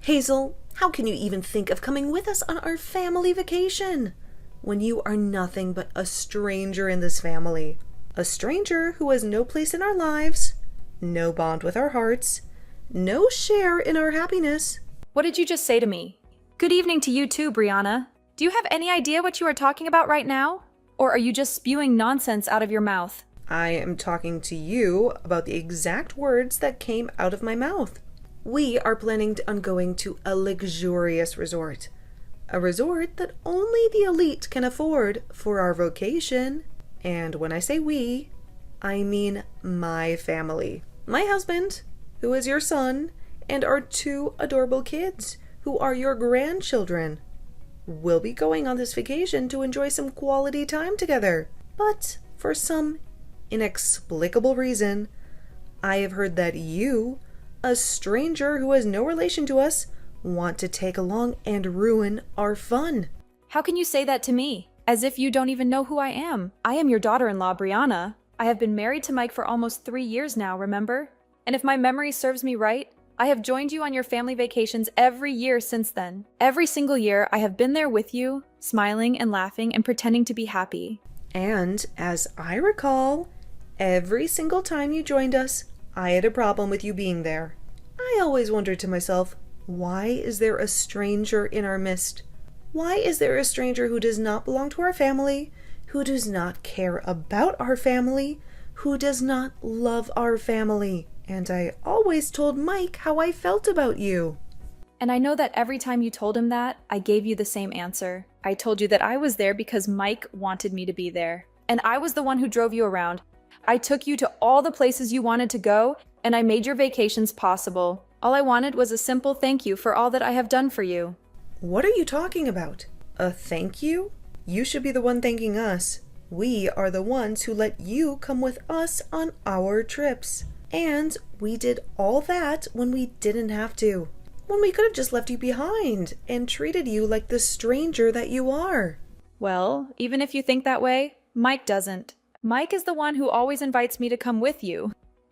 Hazel, how can you even think of coming with us on our family vacation when you are nothing but a stranger in this family? A stranger who has no place in our lives, no bond with our hearts, no share in our happiness. What did you just say to me? Good evening to you too, Brianna. Do you have any idea what you are talking about right now? Or are you just spewing nonsense out of your mouth? I am talking to you about the exact words that came out of my mouth. We are planning on going to a luxurious resort. A resort that only the elite can afford for our vacation. And when I say we, I mean my family. My husband, who is your son, and our two adorable kids, who are your grandchildren. We'll be going on this vacation to enjoy some quality time together. But for some inexplicable reason, I have heard that you, a stranger who has no relation to us, want to take along and ruin our fun. How can you say that to me? As if you don't even know who I am. I am your daughter-in-law, Brianna. I have been married to Mike for almost 3 years now, remember? And if my memory serves me right, I have joined you on your family vacations every year since then. Every single year, I have been there with you, smiling and laughing and pretending to be happy. And as I recall, every single time you joined us, I had a problem with you being there. I always wondered to myself, why is there a stranger in our midst? Why is there a stranger who does not belong to our family, who does not care about our family, who does not love our family? And I always told Mike how I felt about you. And I know that every time you told him that, I gave you the same answer. I told you that I was there because Mike wanted me to be there. And I was the one who drove you around. I took you to all the places you wanted to go, and I made your vacations possible. All I wanted was a simple thank you for all that I have done for you. What are you talking about? A thank you? You should be the one thanking us. We are the ones who let you come with us on our trips. And we did all that when we didn't have to. When we could have just left you behind and treated you like the stranger that you are. Well, even if you think that way, Mike doesn't. Mike is the one who always invites me to come with you.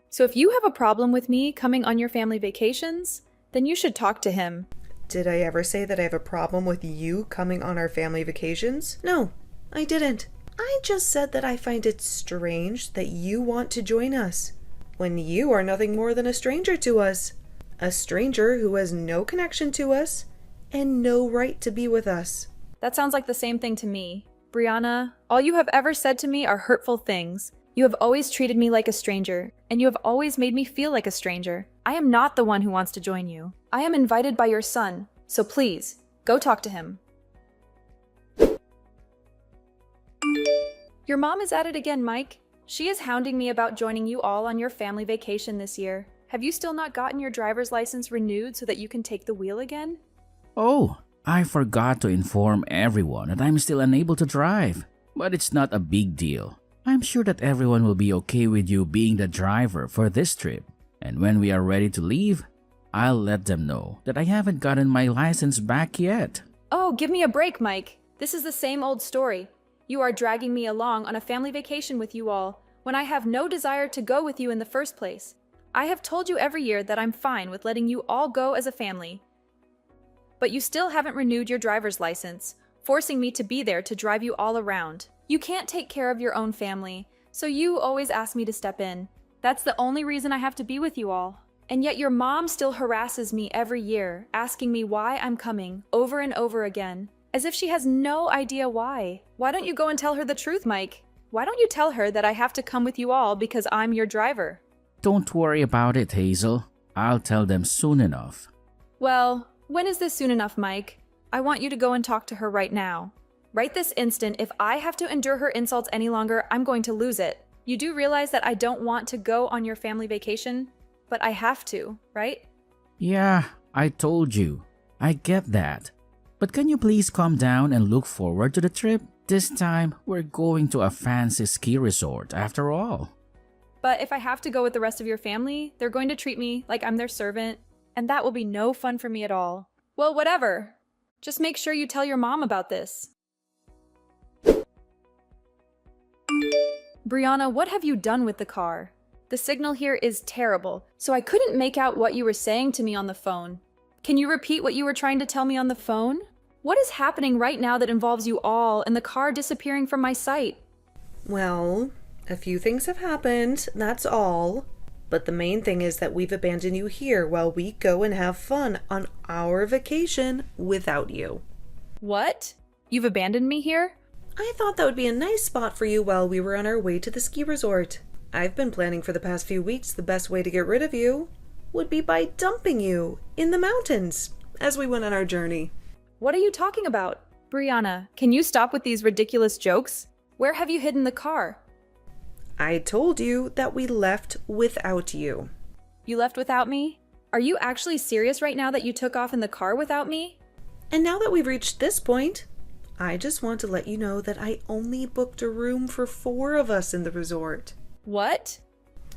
So if you have a problem with me coming on your family vacations, then you should talk to him. Did I ever say that I have a problem with you coming on our family vacations? No, I didn't. I just said that I find it strange that you want to join us, when you are nothing more than a stranger to us. A stranger who has no connection to us and no right to be with us. That sounds like the same thing to me. Brianna, all you have ever said to me are hurtful things. You have always treated me like a stranger, and you have always made me feel like a stranger. I am not the one who wants to join you. I am invited by your son, so please, go talk to him. Your mom is at it again, Mike. She is hounding me about joining you all on your family vacation this year. Have you still not gotten your driver's license renewed so that you can take the wheel again? Oh, I forgot to inform everyone that I'm still unable to drive. But it's not a big deal. I'm sure that everyone will be okay with you being the driver for this trip. And when we are ready to leave, I'll let them know that I haven't gotten my license back yet. Oh, give me a break, Mike. This is the same old story. You are dragging me along on a family vacation with you all, when I have no desire to go with you in the first place. I have told you every year that I'm fine with letting you all go as a family. But you still haven't renewed your driver's license, forcing me to be there to drive you all around. You can't take care of your own family, so you always ask me to step in. That's the only reason I have to be with you all. And yet your mom still harasses me every year, asking me why I'm coming over and over again, as if she has no idea why. Why don't you go and tell her the truth, Mike? Why don't you tell her that I have to come with you all because I'm your driver? Don't worry about it, Hazel. I'll tell them soon enough. Well, when is this soon enough, Mike? I want you to go and talk to her right now. Right this instant, if I have to endure her insults any longer, I'm going to lose it. You do realize that I don't want to go on your family vacation, but I have to, right? Yeah, I told you. I get that. But can you please calm down and look forward to the trip? This time, we're going to a fancy ski resort after all. But if I have to go with the rest of your family, they're going to treat me like I'm their servant, and that will be no fun for me at all. Well, whatever. Just make sure you tell your mom about this. Brianna, what have you done with the car? The signal here is terrible, so I couldn't make out what you were saying to me on the phone. Can you repeat what you were trying to tell me on the phone? What is happening right now that involves you all and the car disappearing from my sight? Well, a few things have happened, that's all. But the main thing is that we've abandoned you here while we go and have fun on our vacation without you. What? You've abandoned me here? I thought that would be a nice spot for you while we were on our way to the ski resort. I've been planning for the past few weeks the best way to get rid of you would be by dumping you in the mountains as we went on our journey. What are you talking about? Brianna, can you stop with these ridiculous jokes? Where have you hidden the car? I told you that we left without you. You left without me? Are you actually serious right now that you took off in the car without me? And now that we've reached this point, I just want to let you know that I only booked a room for 4 of us in the resort. What?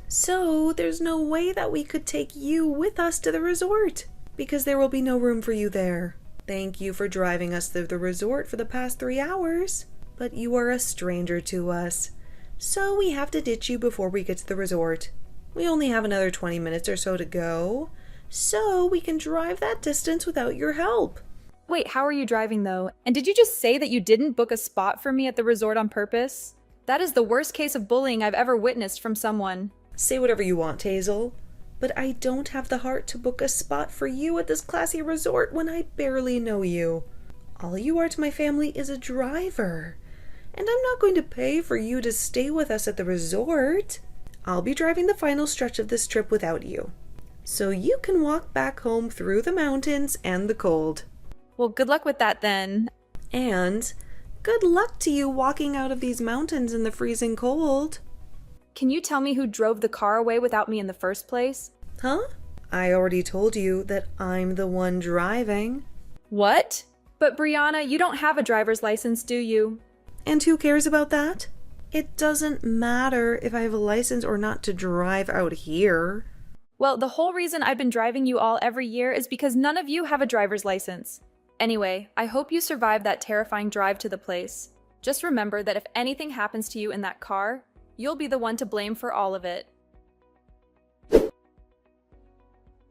So there's no way that we could take you with us to the resort, because there will be no room for you there. Thank you for driving us through the resort for the past 3 hours, but you are a stranger to us, so we have to ditch you before we get to the resort. We only have another 20 minutes or so to go, so we can drive that distance without your help. Wait, how are you driving though? And did you just say that you didn't book a spot for me at the resort on purpose? That is the worst case of bullying I've ever witnessed from someone. Say whatever you want, Hazel, but I don't have the heart to book a spot for you at this classy resort when I barely know you. All you are to my family is a driver, and I'm not going to pay for you to stay with us at the resort. I'll be driving the final stretch of this trip without you, so you can walk back home through the mountains and the cold. Well, good luck with that then. And good luck to you walking out of these mountains in the freezing cold. Can you tell me who drove the car away without me in the first place? Huh? I already told you that I'm the one driving. What? But Brianna, you don't have a driver's license, do you? And who cares about that? It doesn't matter if I have a license or not to drive out here. Well, the whole reason I've been driving you all every year is because none of you have a driver's license. Anyway, I hope you survive that terrifying drive to the place. Just remember that if anything happens to you in that car, you'll be the one to blame for all of it.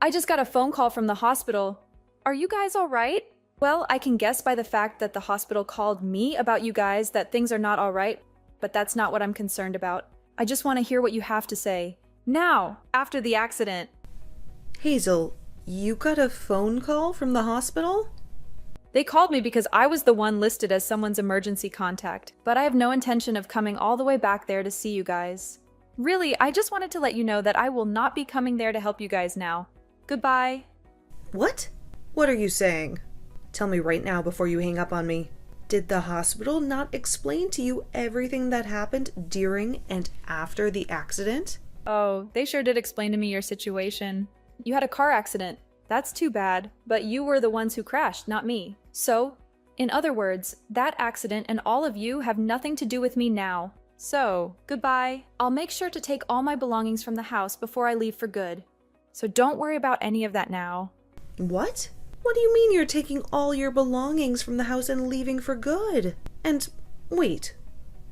I just got a phone call from the hospital. Are you guys all right? Well, I can guess by the fact that the hospital called me about you guys that things are not all right, but that's not what I'm concerned about. I just want to hear what you have to say. Now, after the accident. Hazel, you got a phone call from the hospital? They called me because I was the one listed as someone's emergency contact, but I have no intention of coming all the way back there to see you guys. Really, I just wanted to let you know that I will not be coming there to help you guys now. Goodbye. What? What are you saying? Tell me right now before you hang up on me. Did the hospital not explain to you everything that happened during and after the accident? Oh, they sure did explain to me your situation. You had a car accident. That's too bad, but you were the ones who crashed, not me. So, in other words, that accident and all of you have nothing to do with me now. So, goodbye. I'll make sure to take all my belongings from the house before I leave for good. So don't worry about any of that now. What? What do you mean you're taking all your belongings from the house and leaving for good? And wait,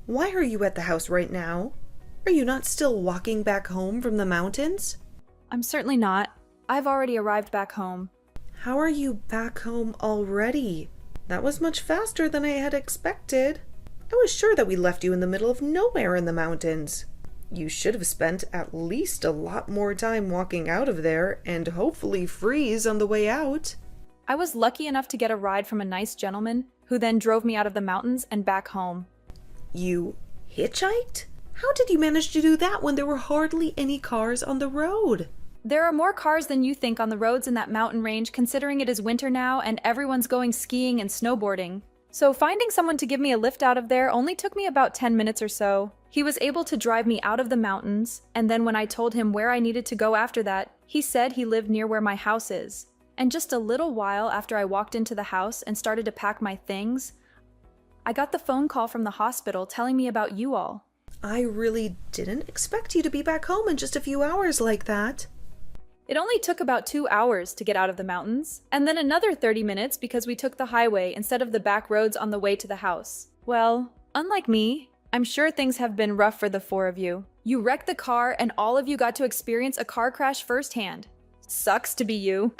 why are you at the house right now? Are you not still walking back home from the mountains? I'm certainly not. I've already arrived back home. How are you back home already? That was much faster than I had expected. I was sure that we left you in the middle of nowhere in the mountains. You should have spent at least a lot more time walking out of there and hopefully freeze on the way out. I was lucky enough to get a ride from a nice gentleman who then drove me out of the mountains and back home. You hitchhiked? How did you manage to do that when there were hardly any cars on the road? There are more cars than you think on the roads in that mountain range, considering it is winter now and everyone's going skiing and snowboarding. So finding someone to give me a lift out of there only took me about 10 minutes or so. He was able to drive me out of the mountains, and then when I told him where I needed to go after that, he said he lived near where my house is. And just a little while after I walked into the house and started to pack my things, I got the phone call from the hospital telling me about you all. I really didn't expect you to be back home in just a few hours like that. It only took about 2 hours to get out of the mountains, and then another 30 minutes because we took the highway instead of the back roads on the way to the house. Well, unlike me, I'm sure things have been rough for the 4 of you. You wrecked the car and all of you got to experience a car crash firsthand. Sucks to be you.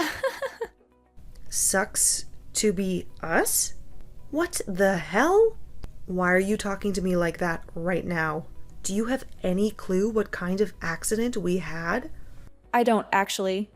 Sucks to be us? What the hell? Why are you talking to me like that right now? Do you have any clue what kind of accident we had? I don't actually.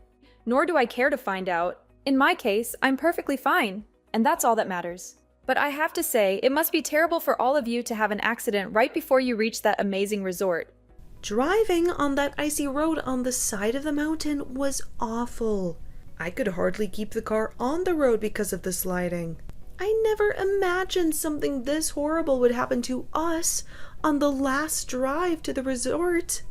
Nor do I care to find out. In my case, I'm perfectly fine, and that's all that matters. But I have to say, it must be terrible for all of you to have an accident right before you reach that amazing resort. Driving on that icy road on the side of the mountain was awful. I could hardly keep the car on the road because of the sliding. I never imagined something this horrible would happen to us on the last drive to the resort.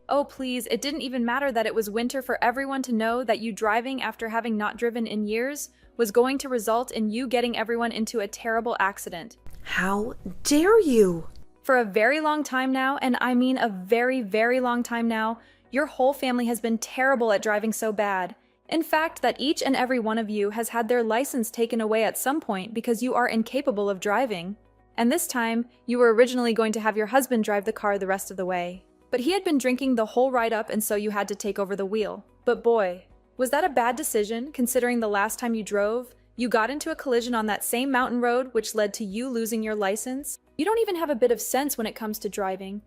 Oh please, it didn't even matter that it was winter for everyone to know that you driving after having not driven in years was going to result in you getting everyone into a terrible accident. How dare you? For a very long time now, and I mean a very, very long time now, your whole family has been terrible at driving so bad. In fact, that each and every one of you has had their license taken away at some point because you are incapable of driving. And this time, you were originally going to have your husband drive the car the rest of the way. But he had been drinking the whole ride up, and so you had to take over the wheel. But boy, was that a bad decision, considering the last time you drove, you got into a collision on that same mountain road which led to you losing your license? You don't even have a bit of sense when it comes to driving.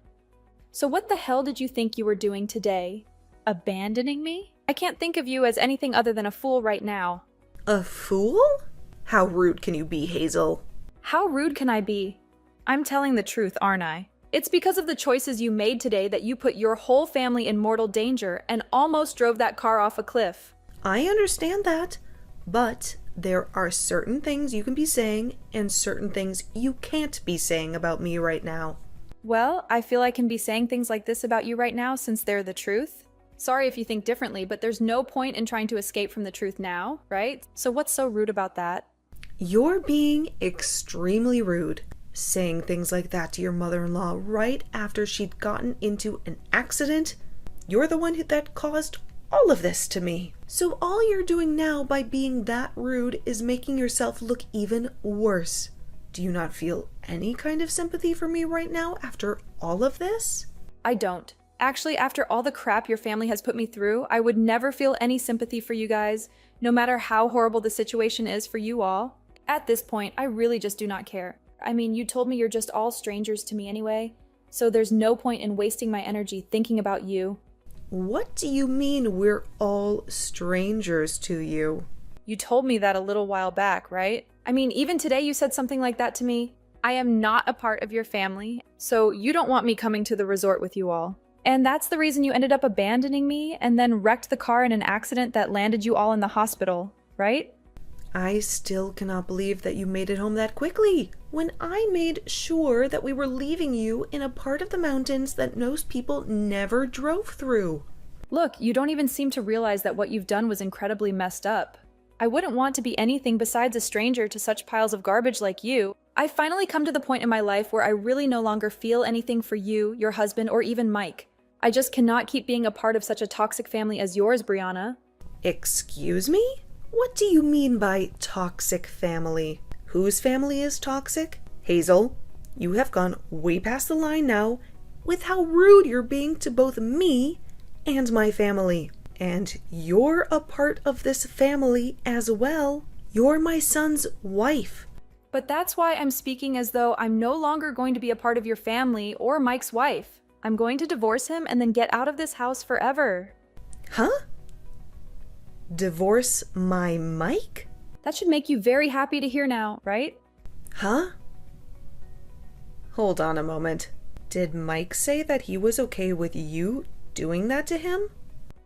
So what the hell did you think you were doing today? Abandoning me? I can't think of you as anything other than a fool right now. A fool? How rude can you be, Hazel? How rude can I be? I'm telling the truth, aren't I? It's because of the choices you made today that you put your whole family in mortal danger and almost drove that car off a cliff. I understand that, but there are certain things you can be saying and certain things you can't be saying about me right now. Well, I feel I can be saying things like this about you right now since they're the truth. Sorry if you think differently, but there's no point in trying to escape from the truth now, right? So what's so rude about that? You're being extremely rude, saying things like that to your mother-in-law right after she'd gotten into an accident. You're the one that caused all of this to me. So all you're doing now by being that rude is making yourself look even worse. Do you not feel any kind of sympathy for me right now after all of this? I don't. Actually, after all the crap your family has put me through, I would never feel any sympathy for you guys, no matter how horrible the situation is for you all. At this point, I really just do not care. I mean, you told me you're just all strangers to me anyway, so there's no point in wasting my energy thinking about you. What do you mean we're all strangers to you? You told me that a little while back, right? I mean, even today you said something like that to me. I am not a part of your family, so you don't want me coming to the resort with you all. And that's the reason you ended up abandoning me and then wrecked the car in an accident that landed you all in the hospital, right? I still cannot believe that you made it home that quickly, when I made sure that we were leaving you in a part of the mountains that most people never drove through. Look, you don't even seem to realize that what you've done was incredibly messed up. I wouldn't want to be anything besides a stranger to such piles of garbage like you. I've finally come to the point in my life where I really no longer feel anything for you, your husband, or even Mike. I just cannot keep being a part of such a toxic family as yours, Brianna. Excuse me? What do you mean by toxic family? Whose family is toxic? Hazel, you have gone way past the line now with how rude you're being to both me and my family. And you're a part of this family as well. You're my son's wife. But that's why I'm speaking as though I'm no longer going to be a part of your family or Mike's wife. I'm going to divorce him and then get out of this house forever. Huh? Divorce my Mike? That should make you very happy to hear now, right? Huh? Hold on a moment. Did Mike say that he was okay with you doing that to him?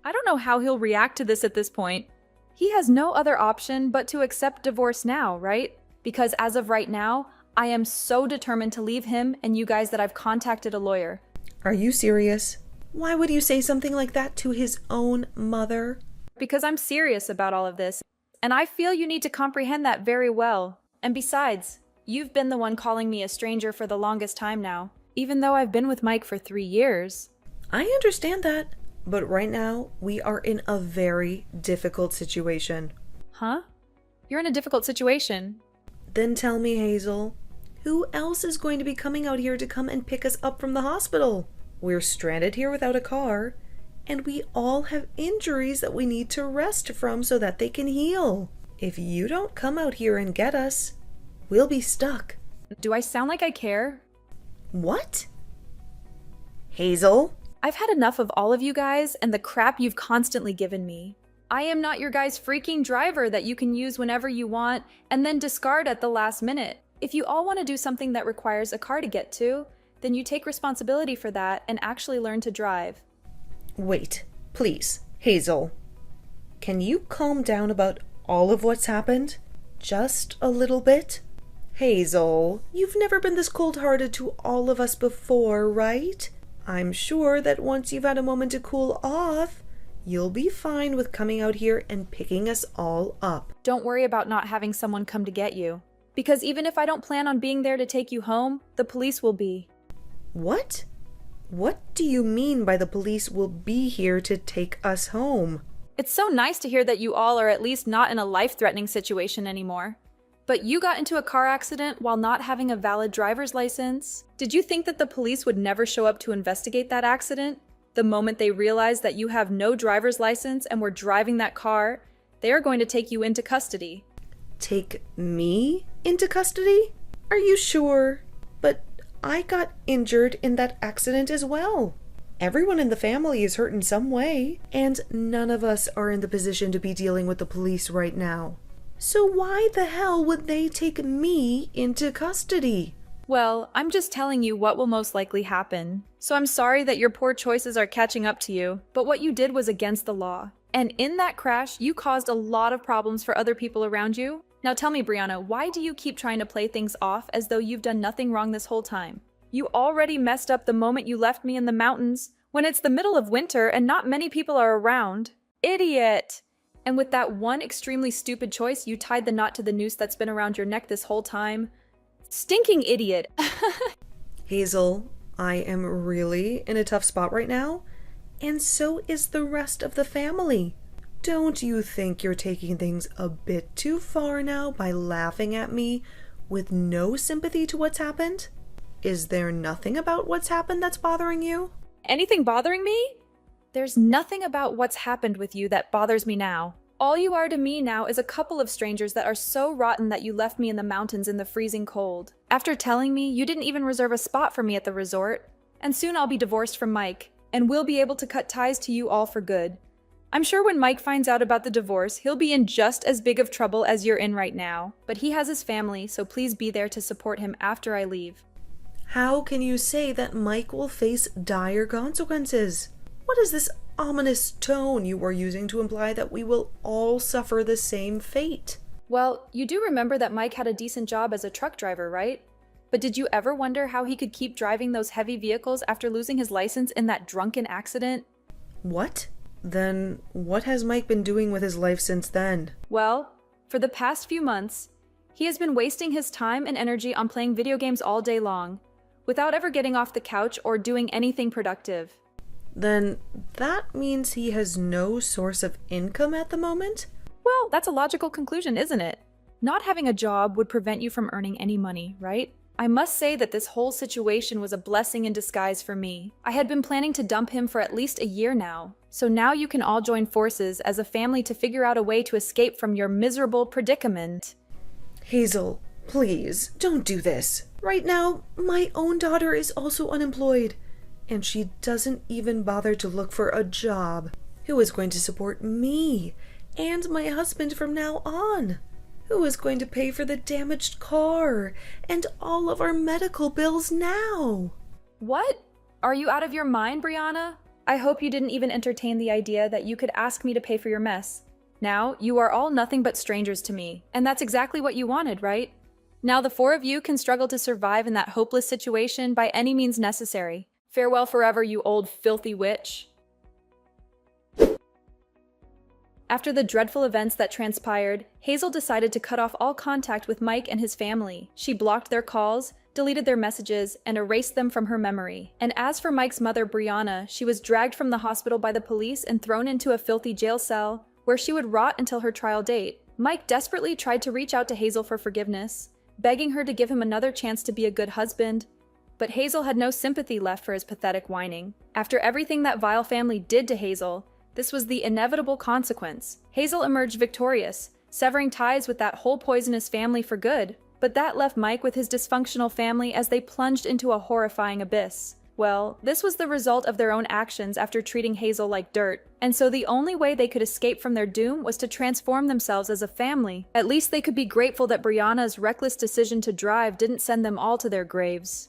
I don't know how he'll react to this at this point. He has no other option but to accept divorce now, right? Because as of right now, I am so determined to leave him and you guys that I've contacted a lawyer. Are you serious? Why would you say something like that to his own mother? Because I'm serious about all of this, and I feel you need to comprehend that very well. And besides, you've been the one calling me a stranger for the longest time now, even though I've been with Mike for 3 years. I understand that, but right now we are in a very difficult situation. Huh? You're in a difficult situation. Then tell me, Hazel, who else is going to be coming out here to come and pick us up from the hospital? We're stranded here without a car, and we all have injuries that we need to rest from so that they can heal. If you don't come out here and get us, we'll be stuck. Do I sound like I care? What? Hazel? I've had enough of all of you guys and the crap you've constantly given me. I am not your guys' freaking driver that you can use whenever you want and then discard at the last minute. If you all want to do something that requires a car to get to, then you take responsibility for that and actually learn to drive. Wait, please, Hazel. Can you calm down about all of what's happened? Just a little bit? Hazel, you've never been this cold-hearted to all of us before, right? I'm sure that once you've had a moment to cool off, you'll be fine with coming out here and picking us all up. Don't worry about not having someone come to get you. Because even if I don't plan on being there to take you home, the police will be. What? What do you mean by the police will be here to take us home? It's so nice to hear that you all are at least not in a life-threatening situation anymore. But you got into a car accident while not having a valid driver's license. Did you think that the police would never show up to investigate that accident? The moment they realize that you have no driver's license and were driving that car, they are going to take you into custody. Take me into custody? Are you sure? But I got injured in that accident as well. Everyone in the family is hurt in some way, and none of us are in the position to be dealing with the police right now. So why the hell would they take me into custody? Well, I'm just telling you what will most likely happen. So I'm sorry that your poor choices are catching up to you, but what you did was against the law. And in that crash, you caused a lot of problems for other people around you. Now tell me, Brianna, why do you keep trying to play things off as though you've done nothing wrong this whole time? You already messed up the moment you left me in the mountains, when it's the middle of winter and not many people are around. Idiot! And with that one extremely stupid choice, you tied the knot to the noose that's been around your neck this whole time. Stinking idiot! Hazel, I am really in a tough spot right now, and so is the rest of the family. Don't you think you're taking things a bit too far now by laughing at me with no sympathy to what's happened? Is there nothing about what's happened that's bothering you? Anything bothering me? There's nothing about what's happened with you that bothers me now. All you are to me now is a couple of strangers that are so rotten that you left me in the mountains in the freezing cold. After telling me you didn't even reserve a spot for me at the resort. And soon I'll be divorced from Mike, and we'll be able to cut ties to you all for good. I'm sure when Mike finds out about the divorce, he'll be in just as big of trouble as you're in right now. But he has his family, so please be there to support him after I leave. How can you say that Mike will face dire consequences? What is this ominous tone you are using to imply that we will all suffer the same fate? Well, you do remember that Mike had a decent job as a truck driver, right? But did you ever wonder how he could keep driving those heavy vehicles after losing his license in that drunken accident? What? Then what has Mike been doing with his life since then? Well, for the past few months, he has been wasting his time and energy on playing video games all day long, without ever getting off the couch or doing anything productive. Then that means he has no source of income at the moment? Well, that's a logical conclusion, isn't it? Not having a job would prevent you from earning any money, right? I must say that this whole situation was a blessing in disguise for me. I had been planning to dump him for at least a year now. So now you can all join forces as a family to figure out a way to escape from your miserable predicament. Hazel, please, don't do this. Right now, my own daughter is also unemployed, and she doesn't even bother to look for a job. Who is going to support me and my husband from now on? Who is going to pay for the damaged car and all of our medical bills now? What? Are you out of your mind, Brianna? I hope you didn't even entertain the idea that you could ask me to pay for your mess. Now, you are all nothing but strangers to me, and that's exactly what you wanted, right? Now the four of you can struggle to survive in that hopeless situation by any means necessary. Farewell forever, you old filthy witch. After the dreadful events that transpired, Hazel decided to cut off all contact with Mike and his family. She blocked their calls, deleted their messages, and erased them from her memory. And as for Mike's mother, Brianna, she was dragged from the hospital by the police and thrown into a filthy jail cell, where she would rot until her trial date. Mike desperately tried to reach out to Hazel for forgiveness, begging her to give him another chance to be a good husband. But Hazel had no sympathy left for his pathetic whining. After everything that vile family did to Hazel, this was the inevitable consequence. Hazel emerged victorious, severing ties with that whole poisonous family for good. But that left Mike with his dysfunctional family as they plunged into a horrifying abyss. Well, this was the result of their own actions after treating Hazel like dirt, and so the only way they could escape from their doom was to transform themselves as a family. At least they could be grateful that Brianna's reckless decision to drive didn't send them all to their graves.